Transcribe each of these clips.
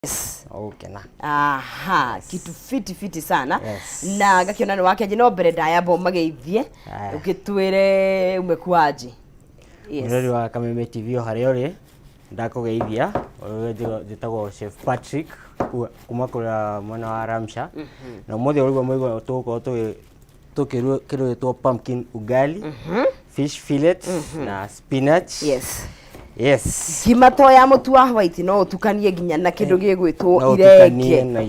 Yes. Okay na. Aha, yes. Kitu fiti sana. Yes. Na gakiona ni wake no mbere ndayabo mageithie. Ukitwire umekuaje? Yes. Mwiri wa Kameme TV hariori ndakugeithia njitagwo Chef Patrick kuma kura mwana wa Ramsha. Na mothe urigwa mwigo tukirutwo pumpkin ugali, fish fillet na spinach. Yes. Yes. Kimato ya mutu wa white no tukanie ginya na kindu gigwitwo irenge. Tukanie na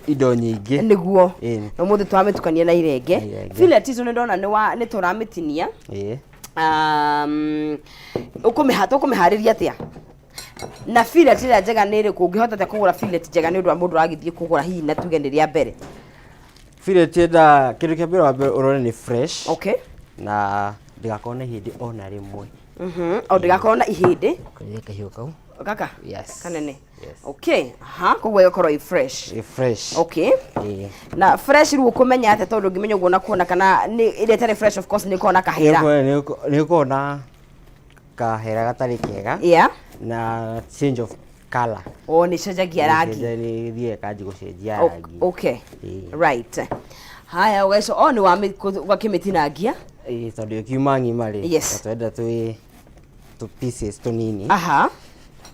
indo nyingi. Niguo. No muthe twamitukania na irenge. Fillet izo ndona ni turamitinia. Ukumihariria atia? Na fillet ira njega ni riku ngihota ta kugura fillet njega ni undu wa mundu agithie kugura hihi na tuge ni ria mbere. Fillet eda kindu kia mbere wa urone ni fresh. Okay. Na ndigakona hindi ona rimwe. O ndigakona ihindi. Kaya kahiu kau. Kaka? Yes. Kanene. Yes. Okay. Aha, kugwa yokoro i fresh. Fresh. Okay. Na fresh ru kumenya ate tondu ngimenya ugo kuona kana ni ile tare fresh of course ni kona kahera. Ni kona kahera gatari kega. Yeah. Na change of color. Oh, ni cenjagia rangi. Ni thie kanji gucenjia rangi. Okay. Right. Haya guys, ni wa wakimitinangia. Tondu kiuma ng'imari. Yes. Twenda tu pieces tunini. Aha.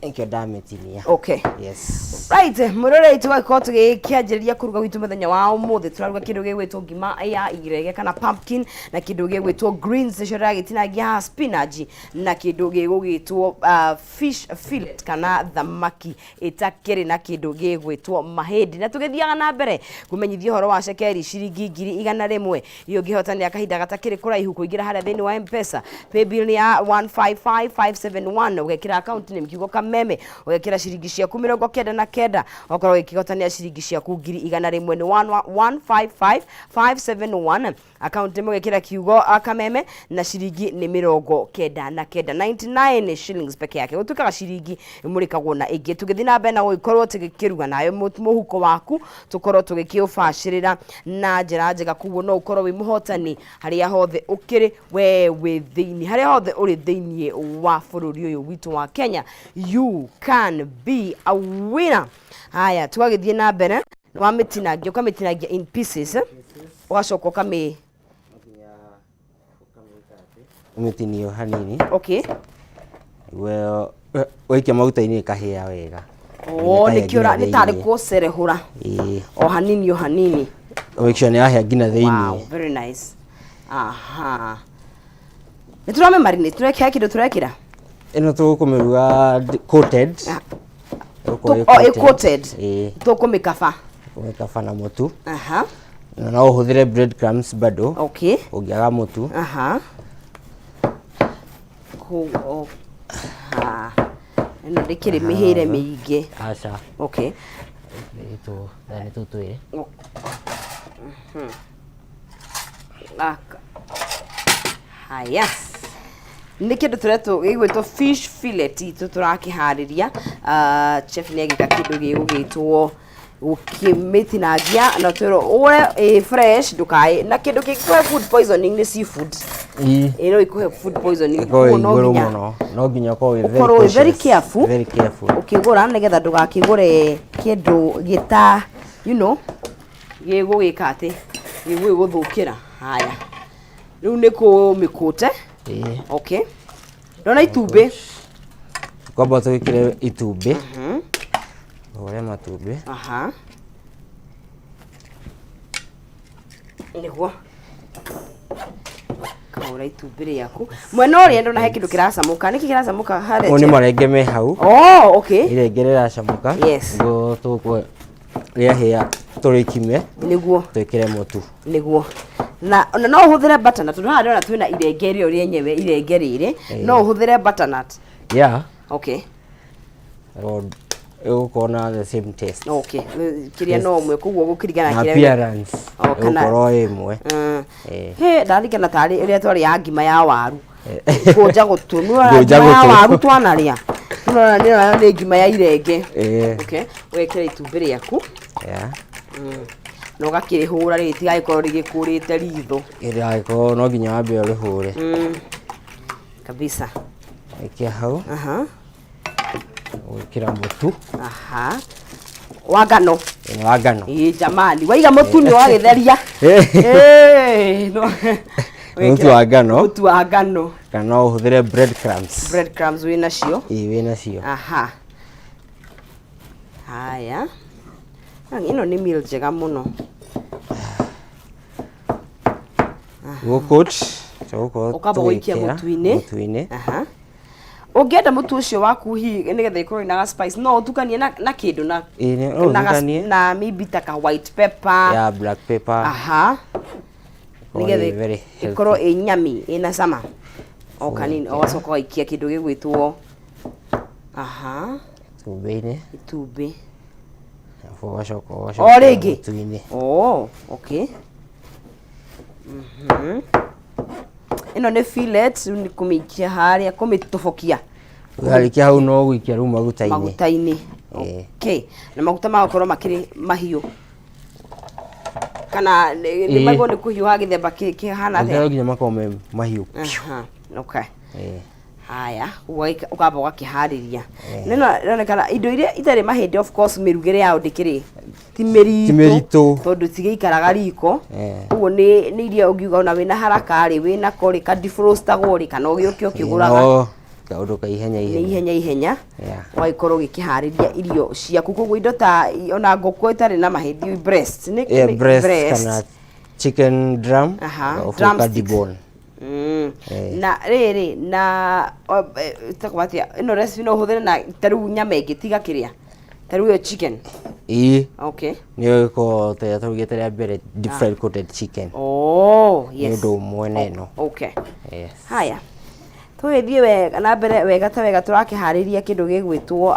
Enkyo dametinia. Okay. Yes. Right, murore twako tugikianjiriria kuruga witu muthenya wa umuthi turaruga kindu gigwitwo ngima ya irege kana pumpkin na kindu gigwitwo greens cira gitinagia spinach na kindu gigwitwo fish fillet kana thamaki itakiri na kindu gigwitwo mahindi na tugithiaga na mbere kumenyithia horo wa shekeri ciringi 100 iyo ngihotania kahinda gatakiri kuraihu kuingira haria thini wa M-Pesa paybill ni ya 155571 ugekira account name kiugo Kameme ugekira ciringi ciaku 99 okorwo ikigotania ciringi ciaku 100 ni 155571 account name ugekira kiugo Kameme na ciringi ni 99 shillings peke yake gutukaga ciringi imurikagwo na ingi tugithi na mbere na gukorwo tugikiruga nayo muhuko waku tukorwo tugikiubacirira na njira njega kuguo no ukorwo wi muhotani haria hothe ukiri we withiini haria hothe uri thiini wa bururi uyu witu wa Kenya you can be a winner. Haya twagithie na mbere wamitinangia ukamitinangia in pieces ugacoka ukami umitinio hanini. Okay. Well, waikia maguta-ini kahia wega. Ni kiura ni tari kucerehura. O hanini. Make sure ni ahia ngina thiini. Wow, very nice. Aha. Niturame marinate turekira kindu turekira. Ino tukumiruga coated. Coated. Tukumikaba. Kumikaba na mutu. Aha. Na no uhuthire breadcrumbs bado. Okay. Ungiaga mutu. Aha. Ino ndikiri mihire miingi. Acha. Okay. Ito dani tutwe. Haya. Ni kindu turetu gigwitwo fish fillet tuturakihariria chef ni agika kindu gigwitwo ukimitinangia na twiro ure fresh dukai na kindu kikuhe food poisoning ni seafood ino ikuhe food poisoning no ginya ko very careful ukigura nigetha ndugakigure kindu gita gigugika ati gigugithukira. Haya riu niko mikute. Okay. Dona itumbe. Kwamba tuwekire itumbe. Ore matumbe. Aha. Niguo. Kaura itumbe riaku. Mwena uri ndona he kindu kiracamuka. Niki kiracamuka haria? Oni marenge me hau. Oh, okay. Irenge riracamuka. Yes. Ngo tukwe ria hia turikime. Niguo. Twekire mutu. Niguo. Na no uhuthire butternut ndona twina irenge rio rienyewe irenge riri no uhuthire butternut. Yeah. Okay. Ukona the same taste. Okay. Kiria no umwe kuguo gukirigana kiria appearance. Ukoro imwe. He ndarikana tari iria twari ya ngima ya waru. Goja gutunua ya waru twanaria. Tunona ni ngima ya irenge. Okay. Wekere itumbi riaku. Yeah. No gakirihura ritigagikorwo rigikurite ritho iragikorwo no nginya wambe urihure kabisa ikia hau. Gwikira mutu. Aha. Wa ngano. Wa ngano. Jamani, waiga mutu ni wa githeria. No. Mutu wa ngano. Mutu wa ngano. Kana uhuthire breadcrumbs. Breadcrumbs wina cio. Wina cio. Aha. Haya. Ino ni meal njega muno. Gukut. Ukamba gũikia mũtu-inĩ. Aha. Ũngĩenda mũtu ũcio waku hihi nĩgetha ikorwo ina spice no ũtukanie na kĩndũ na maybe taka white pepper. Yeah, black pepper. Aha. Nĩgetha ikorwo nyami ina cama. O kanini ũgacoka ũgaikia kĩndũ gĩgwĩtwo itumbĩ. O rĩngĩ. Oh, okay. Ino nĩ fillet ni kumikia haria kumitofokia. Garikia hau no gwikia ru maguta-inĩ. Maguta-inĩ. Okay. Na maguta magakorwo makiri mahiũ. Kana ni mago ni kuhiũha gĩthemba kĩhana the. Ndio nginya makome mahiũ. Okay. Haya, ukamba ũgakĩharĩria. Nĩronekana indo iria itarĩ mahĩndĩ of course mĩrugĩre yao ndĩkĩrĩ ti mĩritũ tondũ tigĩikaraga riko. Ũguo nĩ iria ũngiuga ona wĩna haraka rĩ wĩna kori ka defrostagwo rĩ kana ũgĩũke ũkĩgũraga kaũndũ ka ihenya ihenya waikorwo ũgĩkĩharĩria irio ciaku. Koguo indo ta ona ngũkũ itarĩ na mahĩndĩ breast nĩ breast kana chicken drum of debone. Na rĩrĩ na takwatia ino recipe no ũhũthĩre na taru nyama ĩngĩ tiga kĩrĩa taru yo chicken. Okay. Nĩyo ĩko tũrugĩte rĩa mbere deep fried coated chicken. Oh, yes. Nĩ ũndũ ũmwe neno. Okay. Yes. Haya. Tũgĩthiĩ wega na mbere wega tũrakĩharĩria kĩndũ gĩgwĩtwo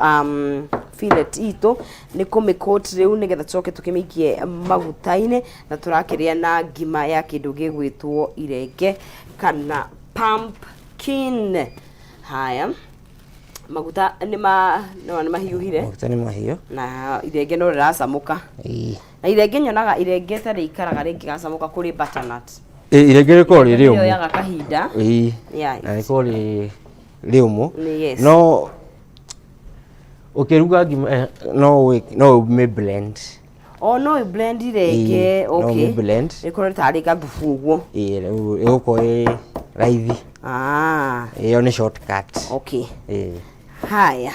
fillet itũ nĩ kũmĩcoat rĩu nĩgetha tũcoke tũkĩmĩikie maguta-inĩ na tũrakĩrĩa na ngima ya kĩndũ gĩgwĩtwo irenge kana pumpkin. Haya. Maguta nĩ mahiũhire. Maguta nĩ mahiũ. Na irenge no rĩracamũka. Na irenge nyonaga irenge ta rĩikaraga rĩngĩgacamũka kũrĩ butternut. Irenge rĩkorwo rĩ rĩũmũ. Rĩoyaga kahinda. Na rĩkorwo rĩ rĩũmũ. No ũkĩruga ngima no ũme blend. No blend irenge. Okay. No blend. Rĩkorwo tarĩ gathubu ũguo. Ĩgũkorwo ĩ raithi. Ĩyo nĩ shortcut. Okay. Haya.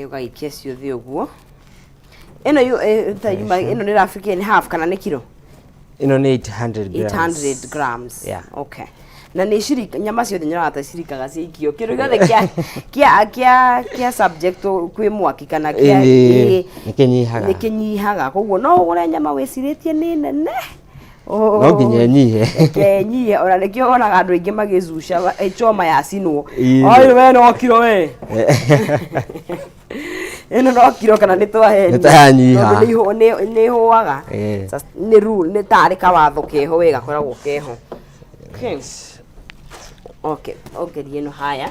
Ũgaikia ciothe ũguo. Ĩno nĩ African half kana nĩ kilo? Ino ni 800 grams. 800 grams. Yeah. Okay. Na ni nyama ciothe nyonaga ta cirikaga ciikio. Kĩndũ gĩothe kia subject kwĩ mwaki kana nĩkĩnyihaga. Koguo no ũgũre nyama wĩcirĩtie nĩ nene. No nginya nyihe. Nyihe ona nĩkĩo wonaga andũ aingĩ magĩcuca choma yacinwo. Oi we no kiro we. Eno no kiro kana nĩ twaheni. Nĩ tahanyiha. Nĩ hũaga. Nĩ rule nĩ tarĩ kawatho keho wega koragwo keho. Okay, ongerie no haya.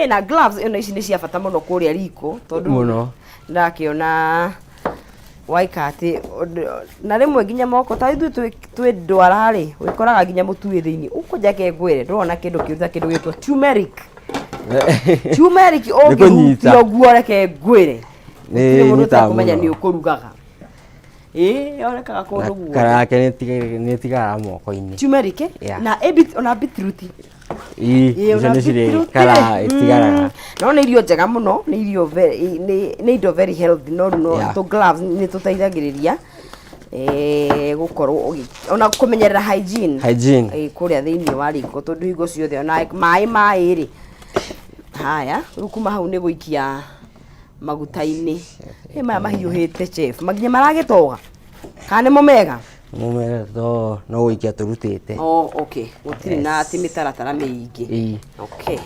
Na gloves eno ici nĩ cia bata mũno kũrĩa riko tondũ mũno ndakĩona waika atĩ na rĩmwe nginya moko ta ithuĩ twĩ ndwara rĩ wĩkoraga nginya mũtu wĩ thĩinĩ ũkũnja kengwĩre ndũrona kĩndũ kĩruta kĩndũ gĩtwo turmeric. Turmeric ũngĩhutia ũguo reke ngwĩre nĩ nyitaga kũmenya nĩ ũkũrugaga. Yonekaga kũndũ guo. Karake nĩ tigaga moko-inĩ. Turmeric na ona beetroot. Icio nĩ cirĩ kara itigaraga. No nĩ irio njega mũno, nĩ irio nĩ indo very healthy no to gloves nĩ tũteithagĩrĩria gũkorwo ona kũmenyerera hygiene kũrĩa thĩinĩ wa riko tondũ hingo ciothe ona maĩ rĩ. Haya, rĩu kuma hau nĩ gũikia maguta-inĩ. Maya mahiũhĩte chef maginya maragĩtoga kana nĩ mũmega? Mũmega no gũikia tũrutĩte. Okay. Gũtirĩ na atĩ mĩtaratara mĩingĩ. Okay.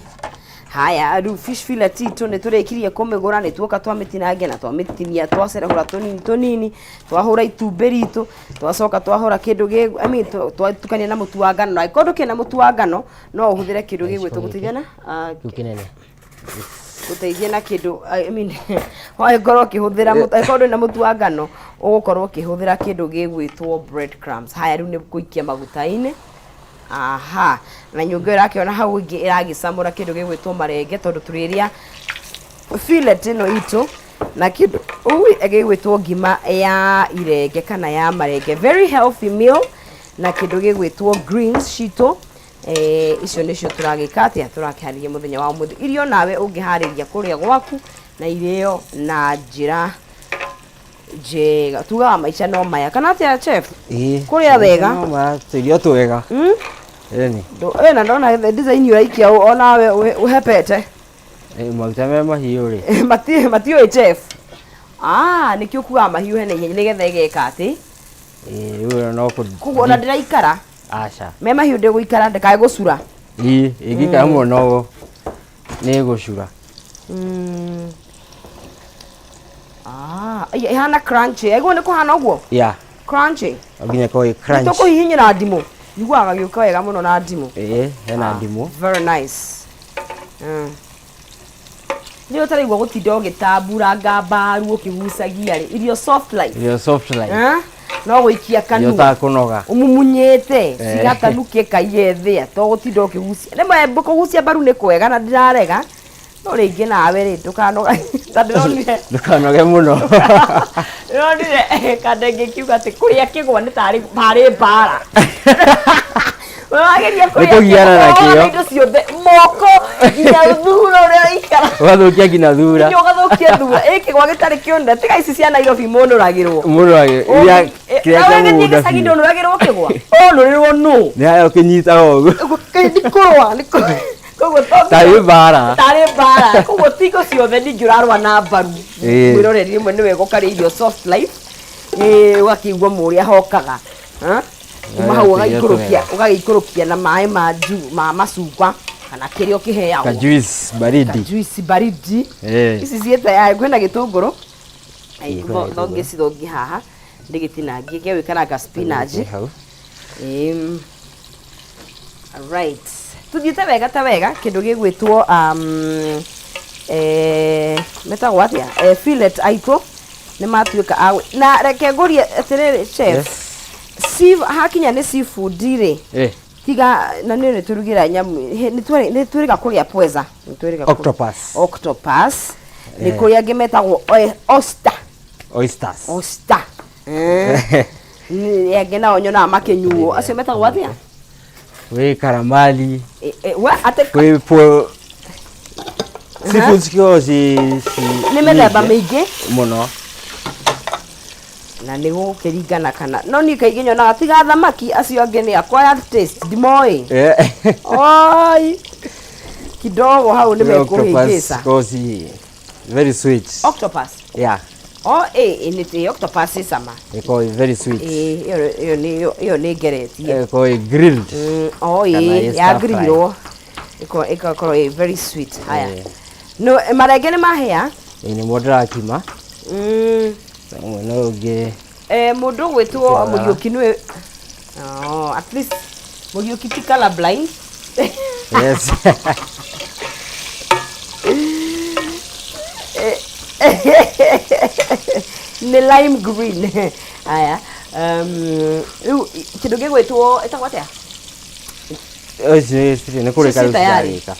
Haya, rĩu fish fillet itũ nĩ tũrĩkirie kũmĩgũra nĩ tuoka twamĩtinangia na twamĩtinia twacerehũra tũnini twahũra itumbĩ ritũ twacoka twahũra kĩndũ twatukania na mũtu wa ngano na kĩndũ kĩna mũtu wa ngano no ũhũthĩre kĩndũ gĩgwĩtwo gũteithia gũteithia na kĩndũ wagĩkorwo ũkĩhũthĩra kĩndũ na mũtu wa ngano ũgũkorwo ũkĩhũthĩra kĩndũ gĩgwĩtwo breadcrumbs. Haya, rĩu nĩ gũikia maguta-inĩ. Na nyũngũ ĩrakĩona hau ĩngĩ ĩragĩcamũra kĩndũ gĩgwĩtwo marenge tondũ tũrĩrĩa fillet ino ito na kindu gigwitwo ngima ya irenge kana ya marenge, very healthy meal, na kindu gigwitwo greens cito icio nicio turagika atia turakiharĩria muthenya wa umuthi. Irio nawe ungiharĩria kuria gwaku na irio na njira njega, tugaga maica no maya kana atia chef kuria wega no ma irio twega eni na ndona design uraikia onawe uhepete maguta me mahiũ ri matiũ chef nikio kuga mahiũ hene ihenya nigetha igeka ati uyo no kuguo na ndiraikara aca me mahiũ ndiguikara ndikae gucura igikara muno ni gucura ihana crunchy ego ni kuhana uguo crunchy nginya koi crunch tukuhihinyira ndimu iguaga giuka wega muno na ndimu hena ndimu very nice ni utaregwa gutinda ugitamburanga mbaru ukigucagia ri irio soft like no guikia kanu utakunoga umumunyete cigatanuke kaiyethia to gutinda ukigucia rimwe kugucia mbaru ni kwega na ndirarega no ringi nawe ri ndukanoga ndukanoge muno ronire kadenge kiuga ati kuria kigwa ni tari mbara wageria kugiana na kio indo ciothe moko nginya thura uria ikara wathukia nginya thura nyogathukia thura ikigwa gitari kionde tiga ici cia Nairobi munuragirwo iria kiria kemunda sagi ndunuragirwo kigwa nurirwo nu ni ayo kinyita ogu ndikurwa koguo tari mbara koguo tigo ciothe ndingĩurarwa na mbaru mwĩroreri rĩmwe nĩ wega ũkarĩa irio soft life ũgakĩigua mũrĩa hokaga kuma hau ũgagĩikũrũkia na maĩ ma macungwa kana kĩrĩa ũkĩheagwo ka juice baridi ici ciĩ tayari kwĩna gĩtũngũrũ thongie haha ndĩgĩtinangie ngĩwĩkaranga spinach right tuthiĩte wega ta wega kindu gigwitwo metagwo atia fillet aitũ nĩ matuĩka na reke ngũrie atĩrĩrĩ chef hakinya nĩ seafood rĩ tiga na nĩ tũrugira nyamu nĩ twĩrĩga kũrĩa pweza octopus nĩ kũrĩa angĩ metagwo oyster angĩ nao nyonaga makĩnyuo acio metagwo atia we karamali we po seafood skills ni methemba mĩingĩ muno na nĩ gũkĩringana kana no niĩ kaingĩ nyonaga tiga thamaki acio angĩ nĩ acquired taste ndimoĩ oi kidogo hau nĩ mekũhĩngĩca very sweet octopus nĩ octopus sama very sweet iyo nĩ ngeretie grilled ya grilled ikakorwo very sweet haya no marenge nĩ mahĩa nĩ mũndũ akima no ũngĩ mũndũ gwĩtwo Mũriũki nĩ at least Mũriũki ti color blind yes nĩ lime green haya rĩu kĩndũ gĩgwĩtwo ĩtagwo atĩa nĩ kũrĩka rĩu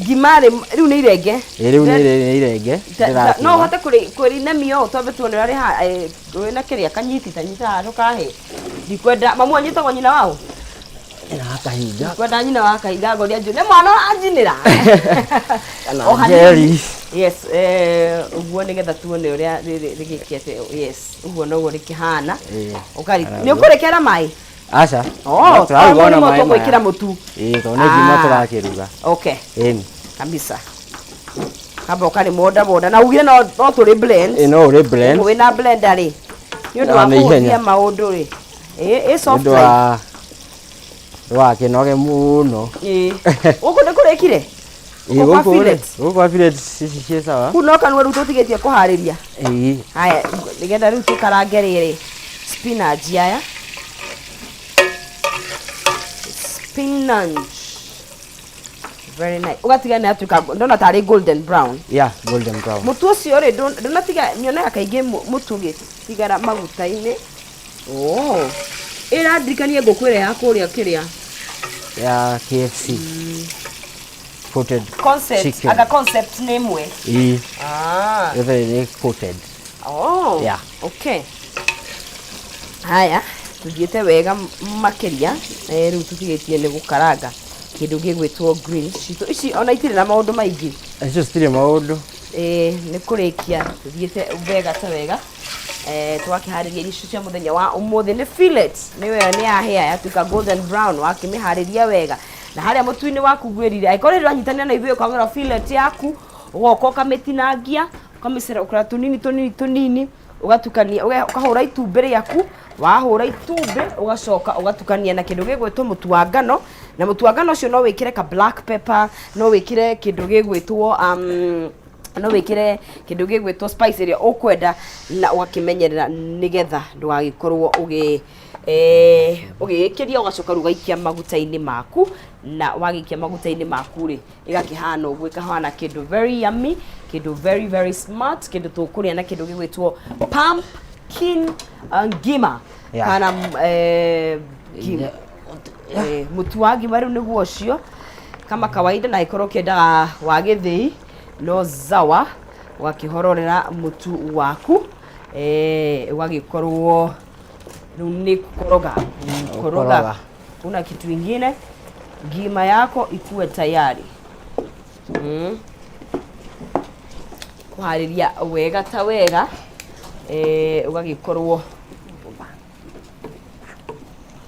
ngima rĩu nĩ irenge rĩu nĩ irenge no ũhote kũrĩnemio tondũ tuone ũrĩa wĩna kĩrĩa kanyiti tanyitaga tũkahe ndikwenda mamu anyitagwo nyina wao ndikwenda nyina wa kahinda ngoria njũ nĩ mwana ũranjinĩra yes uguo nigetha tuone uria rigikiete yes uguo noguo rikihana nĩ ũkũrĩkĩra maĩ aca tũrarugana maĩ gwĩkĩra mũtu tondũ nĩ ngima tũrakĩruga okay kabisa kamba ũkarĩ monda na ugire no tũrĩ blend no ũrĩ blend wĩna blender rĩ nĩ ũndũ wa kũhũthia maũndũ rĩ soft like wakĩnoge mũno gũkũ nĩ kũrĩkire gũkũ fillet ici ciĩ sawa kũ no kanua rĩu tũtigĩtie kũharĩria haya nĩgetha rĩu tũkarange rĩrĩ spinach aya spinach very nice ugatiga nĩ atuĩka ndona tarĩ golden brown mũtu ũcio rĩ ndonatiga nyonaga kaingĩ mũtu ũgĩtigara maguta-inĩ ĩrandirikanie ngũkũ ĩrĩa ya kũrĩa kĩrĩa ya KFC coated concept chicken. aga concept name we Very coated. Oh yeah, okay. Haya tuthiete wega makeria riu tuthigetie ni gukaranga kindu gigwitwo greens cito ici ona itire na maundu maingi icio citire maundu ni kurikia tuthiete wega ta wega twakihariria irio cia muthenya wa umuthi ni fillets ni wega ni ahia yatuka golden brown wakimihariria wega na haria mutuini waku gwirire aikore ranyitania na ithuĩ kwang'ora fillet yaku ugoka ukamitinangia ukamisera ukora tunini ugatukania ukahura itumbĩ rĩaku wahura itumbĩ ugacoka ugatukania na kindu gigwitwo mutu wa ngano na mutu wa ngano ucio no wikire ka black pepper no wikire kindu gigwitwo no wikire kindu gigwitwo spice iria ukwenda na ugakimenyerera nigetha ndũgagĩkorwo ugikiria ugacoka rugaikia maguta-ini maku na wagikia maguta-ini maku ri igakihana ũguo ikahana kindu very yummy kindu very very smart kindu tukuria na kindu gigwitwo pumpkin ngima kana ngima mutu wa ngima riu niguo ucio kama kawaida na ikorwo kiendaga wa githii no zawa wakihororera mutu waku wagikorwo ni kukoroga kuna kitu kingine ngima yako ikuwe tayari kuhariria wega ta wega ugagikorwo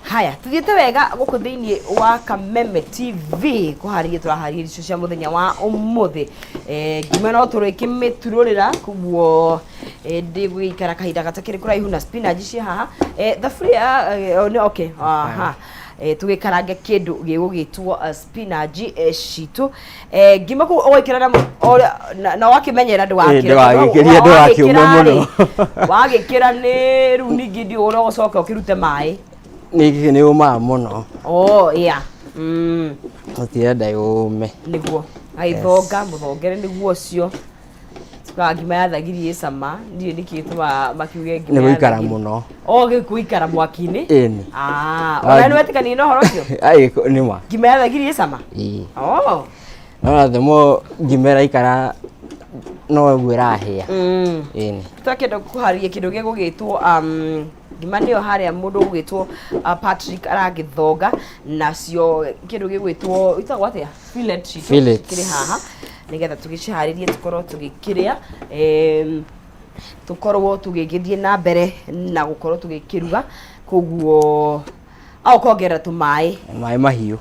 haya tuthiete wega guku thiini wa Kameme TV kuhariria turahariria icio cia muthenya wa umuthi ngima no turikimitururira kuguo ndigwikara kahinda gatakiri kuraihu na spinach cia haha thaburia okay aha tugikarange kindu gigugitwo spinach citu ngima ku oikira na wakimenyera ndwakiumwe muno wagikira ni ru ningi ndi urocoka ukirute mai ni uma muno yeah utienda yume niguo aithonga muthongere niguo cio ngima ya thagiri icama ndiye nikituma makiuge ngima ni guikara muno guikara mwaki-ini ini ona ni wetikani no horo cio ai ni ma ngima ya thagiri icama no themo ngima iraikara no gwirahia ini tutakenda kuhariria kindu gigugitwo ngima niyo haria mundu ugitwo Patrick aragithonga nacio kindu gigwitwo itagwo atia fillet kiri haha nigetha tugiciharirie tukorwo tugikiria tukorwo tugigithie na mbere na gukorwo tugikiruga koguo au kongera tu mai mahiu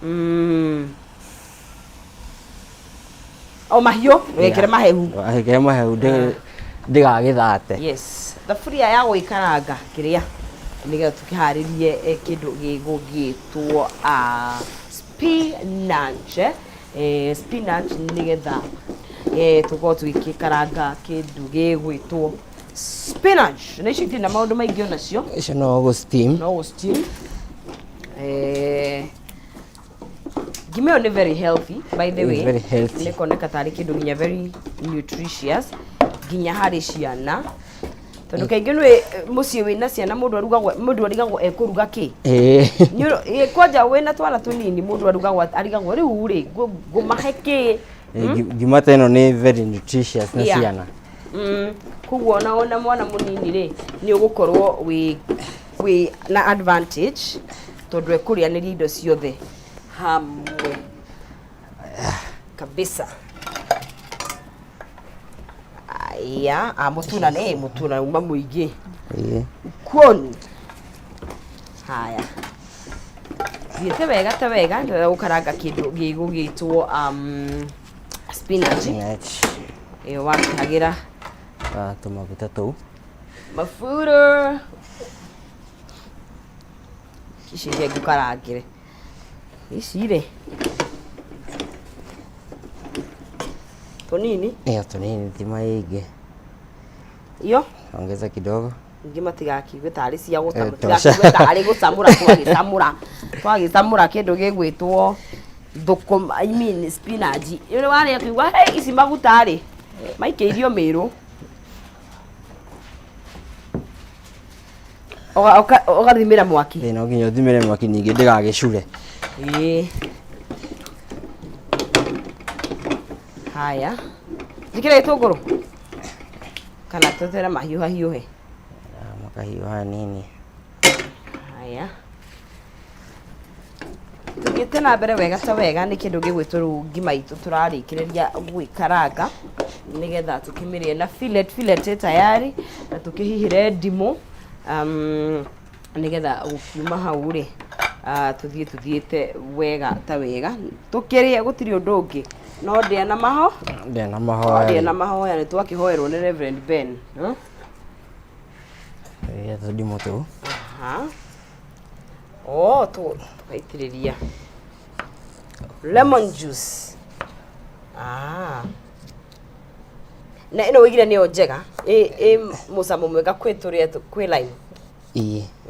mahiu wekere mahehu ndigagithate yes thaburia ya guikaranga kiria nigetha tukiharirie kindu gigugitwo spinach spinach nigetha tukorwo tugikaranga kindu gigwitwo spinach na icio itina maundu maingi onacio icio no go steam ngima ni very healthy by the way very healthy ni koneka tari kindu nginya very nutritious nginya hari ciana tondu kaingi nwe mucii wina ciana mundu arigagwo ekuruga ki kwanja wina twana tunini mundu arigagwo riu ri ngumahe ki ngima teno ni very nutritious na ciana kuguo ona mwana munini ri ni ugukorwo wi na advantage tondu ekurianiria indo ciothe hamwe kabisa mutuna uma muingi kuoni haya thiete wega ta wega ndira gukaranga kindu gigugitwo spinach wakihagira tumaguta tou mafuta ici nge ngukarangire ici ri tunini tunini ti maingi iyo ongeza kidogo ngima tigakigue tari cia gutamura tari gutamura twagitamura kindu gigwitwo thukuma I mean spinach iri wari akigwa ici maguta ri maikeirio miru ogathimira mwaki no nginya uthimire mwaki ningi ndigagicure Haya. Njikire itunguru. Kana tutere mahiuha hiuhe. Makahiuha nini. Haya. Tugite na mbere wega ta wega ni kindu gigwitwo ru ngima itu turarikireria gwikaranga nigetha tukimirie na fillet tayari na tukihihire ndimo nigetha gukiuma hau ri tuthiete wega ta wega tukiria gutiri undu ungi no ndia na mahoya ni twakihoerwo ni Reverend Ben ndimo tu tukaitiriria lemon juice na ino wigire ni njega musamo mwega kweturia kwi line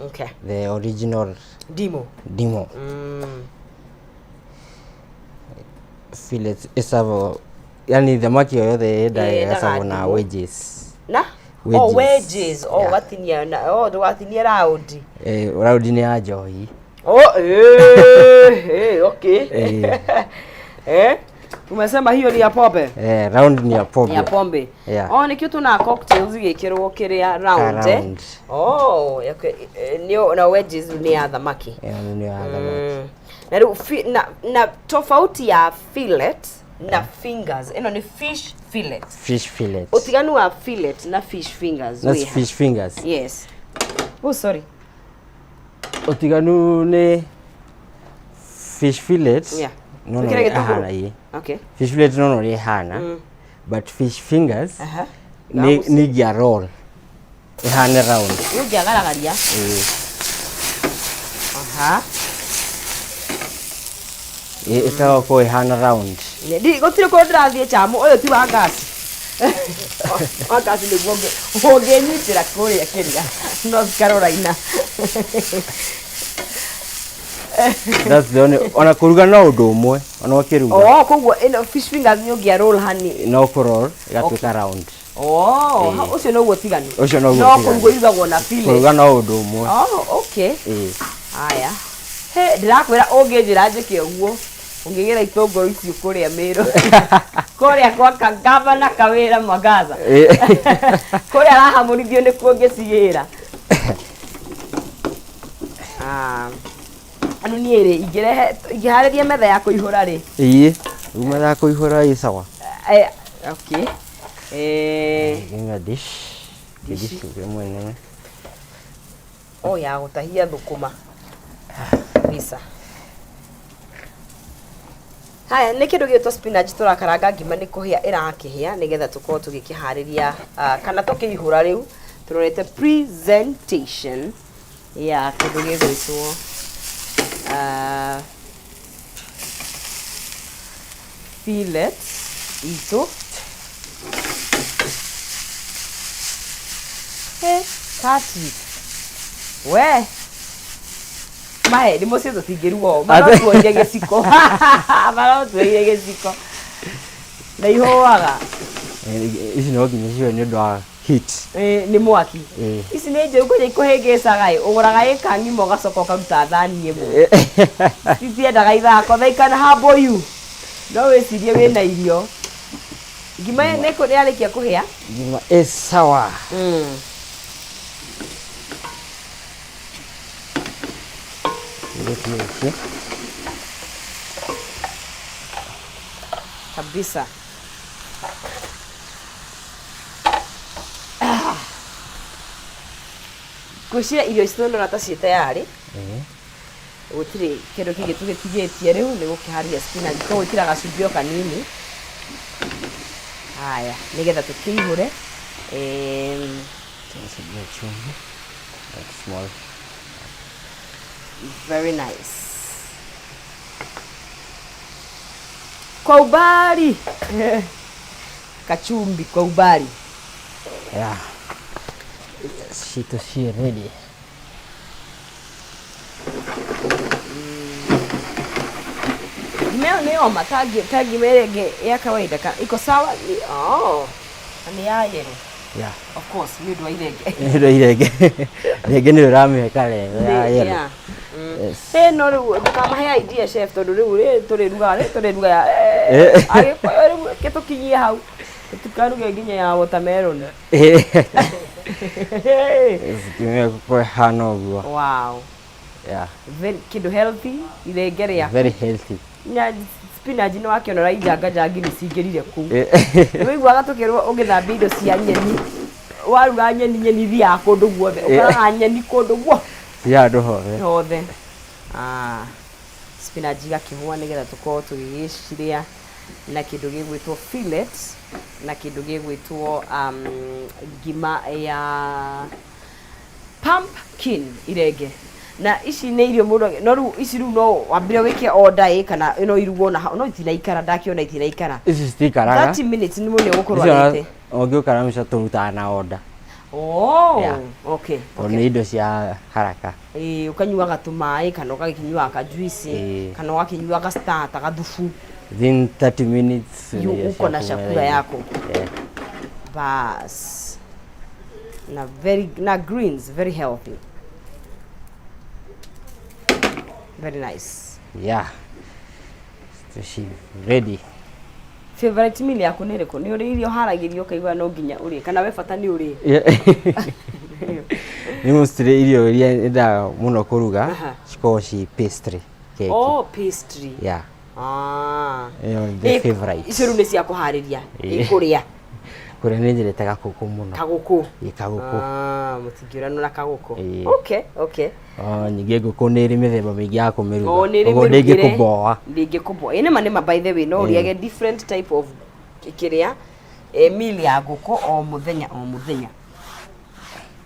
okay the original dimo fillet esavo yani thamaki yothe enda na wedges wedges watinia watinia round ni ya njohi okay tumesema hiyo ni ya pombe round ni ya pombe nikio tuna cocktails igikirwo kiria round nio na wedges ni ya thamaki ni ya thamaki na tofauti ya fillet na fingers ino ni fish fillet utiganu wa fillet na fish fingers fish fingers yes sorry utiganu ni fish fillet no okay fish fillet no ri hana but fish fingers ni gia roll ihane round ugia garagaria ikawa ko ihana round ndi gotire ko ndirathie chamu uyu ti wa gas gas ni gwonge nyitira kuria kiria North Carolina that's the only ona kuruga na undu umwe ona ukiruga koguo ino fish fingers ni ugia roll hani no roll igatuika round ucio no gutigani no kuruga igagwo na fillet kuruga na undu umwe okay haya ndirakwira unginjira njike uguo ungigira itunguru icio kuria Meru kuria kwa kangava kawira Magaza kuria rahamurithio ni kuongicigira anu niere igihariria metha ya kuihura ri metha ya kuihura i sawa okay inga dish mwene ya gutahia thukuma visa haya ni kindu gitwa spinach turakaranga ngima ni kuhia irakihia nigetha tukorwo tugikihariria kana tukihura riu turorete presentation ya kindu gigwitwo fillet itu kati we mae ni mucio tutingirugo marotuoire giciko marotuoire giciko na ihoaga ici no nginya cio ni ndo hit ni mwaki ici ni nje kuja ikuhingicaga uguraga ikangimo gacoko karuta thani imwe titiendaga ithako thaikana hamboyu no wicirie wina irio ngima neko ni arikia kuhia ngima sawa kabisa kushira irio icio na ta ciete yari gutiri kindu kingi tugitigetie riu ni gukiharia spinach to gwikira gacumbio kanini haya nigetha tukiihure small very nice kwa ubali kachumbi kwa ubali shito she ready Nimeo matagi merege ya kawaida iko sawa ni ya yero of course you do irege irege ni rame kale ya yero Yes. No ndukamahe idea chef tondu riu turiruga agikoyo riu kitukinyie hau tukaruge nginya ya watermelon. Kwa hano guo. Wow. Yeah. Very kindu healthy irenge ya. Very healthy. Nya spinach no akionora ijanga ngiri cingirire ku. Wiguaga tukirwo ugithambia indo cia nyeni. Waruga nyeni thia kundu guothe ukaraga nyeni kundu guo. Cia andu hothe. Spinach gakihua nigetha tukorwo tugigiciria na kindu gigwitwo fillet na kindu gigwitwo ngima ya pumpkin irenge. Na ici nä irio muno no riu ici riu no wambire wike order kana ino irugo na no itinaikara ndakiona itinaikara ici citikaraga 30 minutes ni muno gukorwo ungiukara mica turutaga na order. Yeah. Okay. Ni indo cia haraka. Ukanyuaga tumai kana ugakinyua ka juice kana ugakinyua ka starter ka thubu. Within 30 minutes uko na chakula yako. Bas. Na greens very healthy. Very nice. Yeah. So she ready. Favorite meal yako nä rä nä å rä irio haragirio kaigua no nginya å rä kana we bata nä å rä nä mostly irio iria endaga muno kå ruga cikorwo ci pastry cake. Oh, pastry. Yeah. The favorite. Icio rä u nä cia kå harä ria kå rä a kå rä a nä nyendete gakåkå muno. Kagåkå må tingä å ranå na kagåkå. Okay. Nyingä ngå kå nä rä mä themba mä ingä ya kå mä ruga å ndä ngä kå mboa nä ma by the way no å rä age different type of kä rä a meal ya ngå kå o må thenya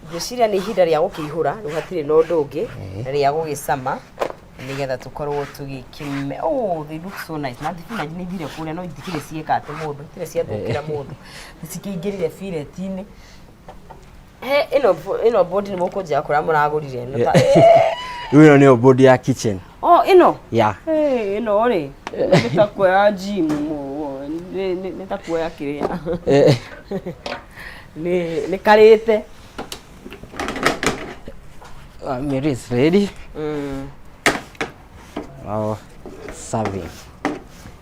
ngwiciria nä ihinda rä a gå kä ihå ra rä u hatirä na å ndå å ngä rä a gå gä cama nä getha tå korwo tå gä kä they look so nice na thibinanji nä ithire kå rä a no itikä rä ciäkate må ndå itirä ciathå kä ra må ndå cikä ingä rire biretinä ino bodi nä må kå njä ra kå rä a må ragå rire rä u ä no nä yo bodi ya kitchen. Ino ino rä nä ta kuoya gym nä ta kuoya kä rä a nä karä te meal is ready. Serving.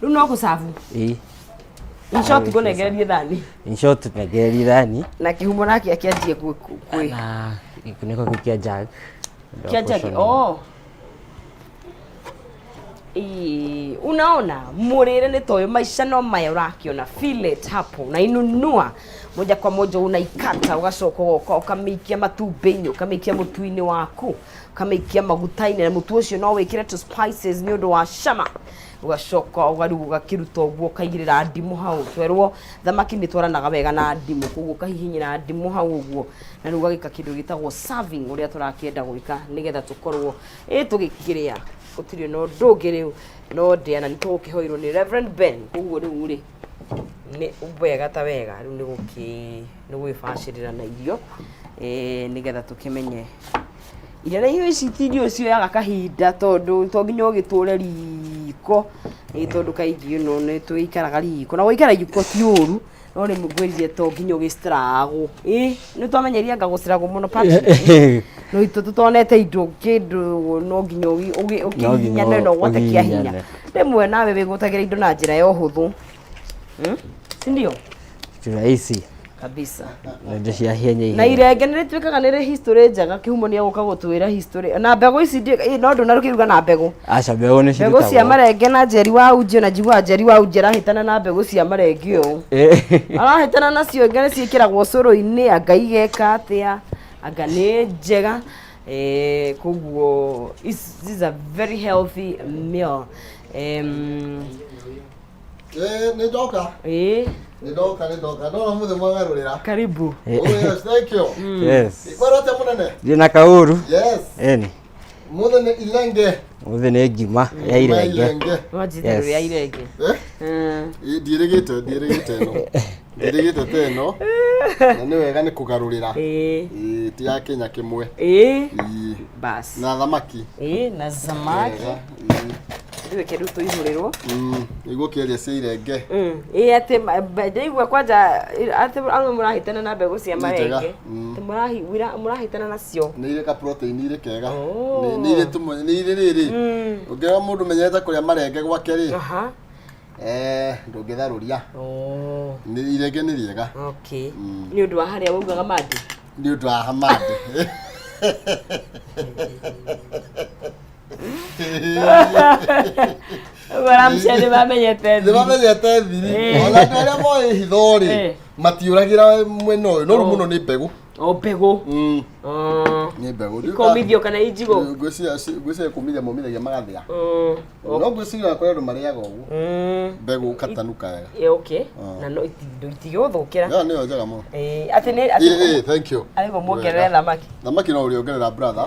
Rĩu no gũcabu. In short ngũnengererie thani. In short nengererie thani. Na kĩhumo nake akĩanjie kwĩ. Na nĩko gĩkĩa jug. Kia jug. Unaona murire nĩ toyo maisha no maya ũrakiona fillet hapo na inunua moja kwa moja unaikata ugacoka ugoka ukamĩikia matumbĩ-inĩ ukamĩikia mũtu-inĩ waku ukamĩikia maguta-inĩ na mũtu ũcio no wĩkĩre tu spices nĩ ũndũ wa cama ugacoka ugaruga ũgakĩruta ũguo ũkaigĩrĩra ndimũ hau twerwo thamaki nĩ twaranaga wega na ndimũ koguo ũkahihinyĩra ndimũ hau ũguo na rĩu ũgagĩka kĩndũ gĩtagwo serving ũrĩa tũrakĩenda gwĩka nĩgetha tũkorwo gũtirĩ na ũndũ ũngĩ rĩu no ndĩa na nĩ tũgũkĩhoirwo nĩ Reverend Ben koguo rĩu rĩ nĩ wega ta wega rĩu nĩ gwĩbacĩrĩra na irio nĩgetha tũkĩmenye irio na irio ici ti irio cioyaga kahinda tondũ to nginya ũgĩtũre riko tondũ kaingĩ nĩ twĩikaraga riko na gũikara riko ti ũru no nĩ ngwĩrire to nginya ũgĩstragwo nĩ twamenyeria anga gũstragwo mũno no itũ tũtonete indo kĩndũ no nginya ũkĩhihinya no ũgwate kĩa hinya rĩmwe nawe wĩgũtagĩra indo na njĩra ya ũhũthũ sindio rahisi kabisa ndio cia hienya na irenge nĩ rĩtuĩkaga nĩ rĩ history njega kĩhumo nĩ agũka gũtwĩra history na mbegũ ici no ndũ na rũkĩruga na mbegũ aca mbegũ nĩ mbegũ cia marenge na njeri wa unjio na njigua njeri wa unjio arahĩtana na mbegũ cia marenge ũũ arahĩtana nacio nĩ ciĩkĩragwo cũrũ-inĩ anga igeka atĩa anga nĩ njega koguo this is a very healthy meal nĩ ndoka Nidoka. No muthe mwagarurira. Karibu. Oh yes, thank you. Yes. Ikwarate munene. Ndina kauru. Yes. Eni. Muthe nĩ ilenge. Muthe nĩ ngima ya irenge. Wajitero ya irenge. Ndirigite no. Ndirigite teno. Na nĩ wega nĩ kugarurira. Ti ya Kenya kimwe. Bas. Na thamaki. Na zamaki. ndiwe kindu tuihuriro igukiaria cia irenge ate ndaigua kwanja ate amwe murahitana na mbegu cia marenge murahitana nacio ni ire ka protein ire kega ni ire tumwe ni ire riri ungira mundu menyete kuria marenge gwake ri ndungitharuria ni irenge ni riega okay ni undu wa haria waugaga madi ni undu wa hamadi baramshane bamenyete thiri ona ndere moe hithori matiuragira mweno uyu no muno ni mbegu mbegu ni mbegu ikomithio kana ijigo ngwiciria kumithia momithagia magathia no ngwiciria kwa andu mariaga uguo mbegu katanuka wega okay na no itigithukira ni njega muno ati thank you aibo muongerera thamaki no uriongerera brother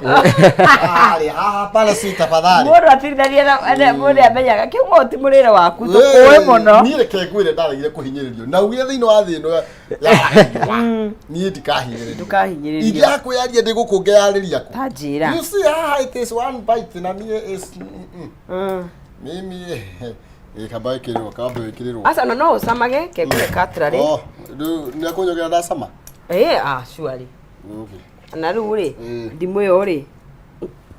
ari haha pala si tafadhali mundu atirithania na mundu amenyaga kiugo ti murire waku tukuwe muno ni reke ngwire ndaragire kuhinyiririo na ugire thiini wa thi no ni ndikahinyiririo iria kuyaria ndigukungeariria ku tajira you see how it is one bite na me is mimi kabai kiriro kabai kiriro asa no usamage kekule katrari ni akunyogera ndasama surely okay na ruri ndimu yo ri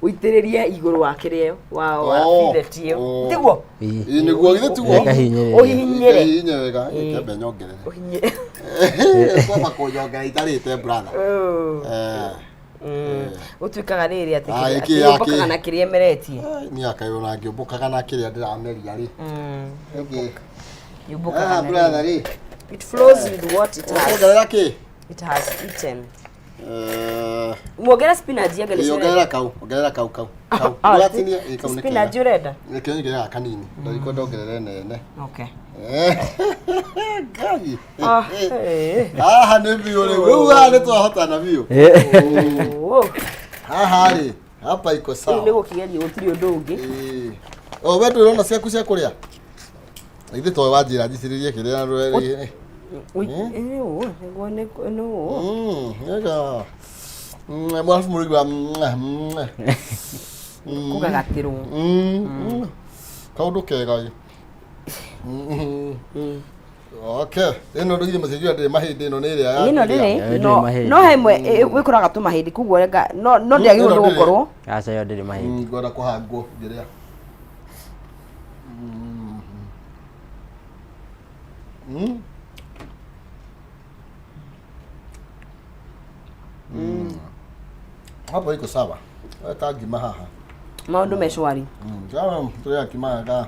uitiririe iguru wa kirio wa fidetio tiguo niguo githe tiguo uhinyire wega ikembe nyongerere uhinyire kwa kunyongera itarite brother utuikaga riri ati mbokaga na kirie meretie ni akayona ngimbokaga na kiria ndirameria ri yubokaga brother ri it flows with what it has eaten muogera spinach yanga ni ongerera kau uratinia ikauneka spinach urenda nikiongera kanini ndiko ndongerere nene okay gai ni biyo wewe ni twahotana biyo ri hapa iko sawa ni gukigeni gutiri undu ungi wewe ndurona ciaku cia kuria ithe to wanjira njiciririe kiria rweri mwarafu murigwa kugagatirwo kaundu kega okay ino ndugire mucenjia ndire mahindi ino ni iria ino ndire no hemwe wikuraga tu mahindi kuguo rega no ndiagirwo ndu gukorwo aca yo ndire mahindi ngora kuhangwo ngiria hapo iko sawa ta ngima haha maundu meshwari jamaa tuya kima ga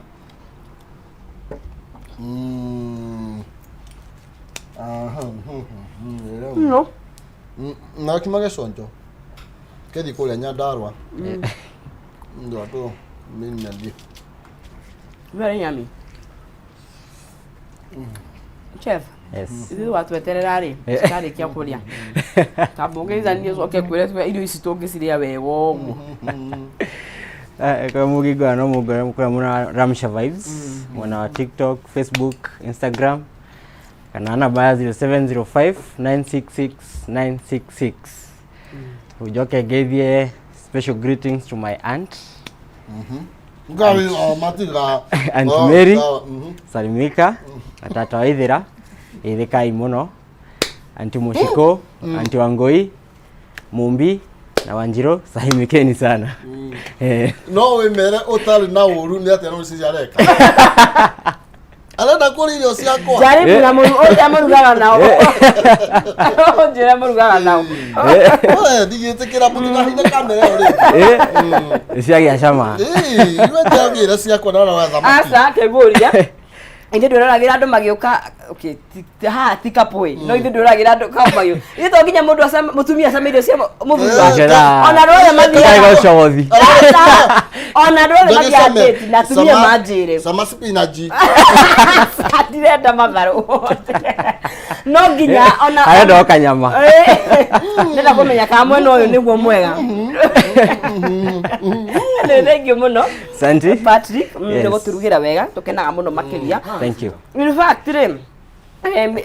no na kima ga sonjo kedi kule nyandarwa ndo to mimi ndi very yummy chef ithi watweterera ri kari kia kuria tabongeza ndio soke kwire irio ici tungiciria wego uguo kwa mugigo no mugore mukora muna Ramsha Vibes mwana wa TikTok, Facebook, Instagram kana namba ya 0705966966 ujoke gave special greetings to my aunt ngari matiga Aunt Mary salimika atata waithira ithikai muno anti Mushiko anti Wangoi Mumbi na Wanjiro sahimikeni sana no we mere utari na uru ni atero ciareka arenda kuririo ciakwa jaribu na muru oja murugaga nao njira murugaga nao ndigitikira mutigahine kamera uri ciagia cama iwe ndagira ciakwa na wa thamaki asa keguria inde nduragira andu magiuka okay tikapoi no inde nduragira andu kapayo inde to nginya mundu asa mutumia asa medio cia muvuru wake ona role mathia shothi ona role mathia date na tumia majire sama spinach atirenda matharu no nginya ona ayendo kanyama nenda kumenya ka mwena uyu niguo mwega thank you muno Santi Patrick ndio guturugira wega tukenaga muno makiria thank you in fact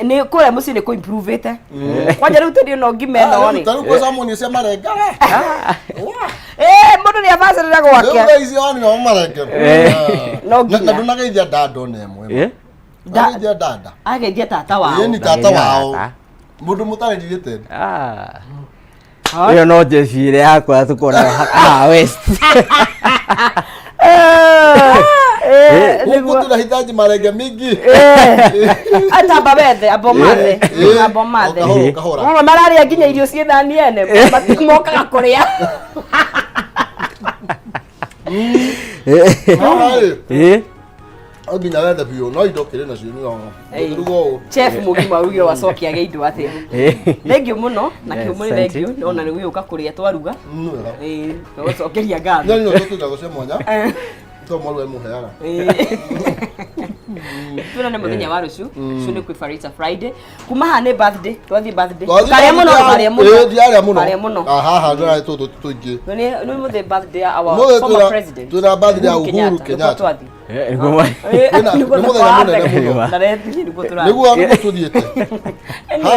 Ni kule musi ni ku improve ite. Kwanja riu tedi no ngimeno ni. Taru kwa samu ni sema renga. Mundu ni avasa ndio gwake. Ndio hizi oni no marenge. No nginya. Na tunageithia dado nemwe. Ndageithia dada. Ageithia tata wao. Yeye ni tata wao. Mundu mutarendirite. Iyo no jecire yakwa tukona west. Huko tunahitaji marenge mingi. Hata babethe abomathe. Abomathe. Mama marari nginya irio cie thani ene. Matimokaga kuria. Oginya wethe biũ no indo kĩrĩ nacio nĩ ono. Chef mugima rugio wacokia ge indo atia. Thengiũ mũno na kiumu nĩ thengiũ ona nĩ gũka kũrĩa twaruga. Tũcokeria ngatho. Nĩ tũtũgaga cia mwanya. Tomorrow muheaga. Tuna nĩ mũthenya wa rũciũ. Rũciũ nĩ kwĩbarĩta Friday. Kuma haha nĩ birthday. Twathiĩ birthday. Karĩa mũno karĩa mũno. Karĩa mũno. Haha ndĩraĩ tũtũ tũingĩ. Nĩ mũthenya birthday our former president. Tuna birthday ya Uhuru Kenyatta. Nĩ mũthenya mũnene mũno. Nĩguo nĩguo tũthiĩte.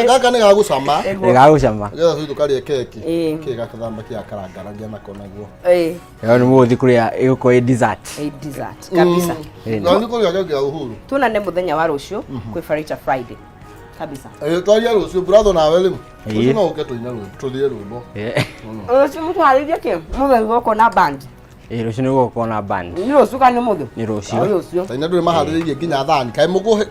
Gaka nĩ gagũcama. Nĩ gagũcama. Getha tũthiĩ tũkarĩe keki. Keki gakathamba kĩa karangaragia nako naguo. Yo nĩ mũthi kũrĩa ĩgũkorwo dessert. Dessert kabisa. Na nĩ kũrĩa keki ya Uhuru. Tuna nĩ mũthenya wa rũciũ kwĩbarĩta Friday. Kabisa. Twaria rũciũ brother nawe rĩu. Rũciũ no ũke tũine rwĩmbo. Tũthie rwĩmbo. Rũciũ mũtwarithie kĩ? Mũthenya gũkũ na band. Rũciũ nĩ gũkorwo na band. Nĩ rũciũ kana nĩ mũthenya? Nĩ rũciũ. Taina ndũrĩ maharĩrĩirie nginya thani. Kaĩ mũkũ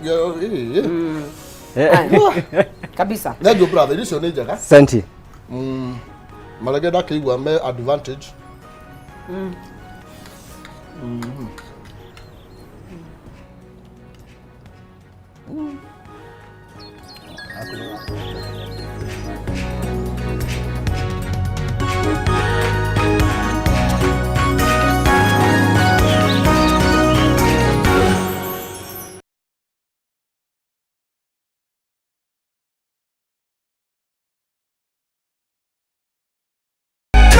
kabisa. Nĩguo brother icio nĩ njega. Santi. Marege ndakĩigua me advantage.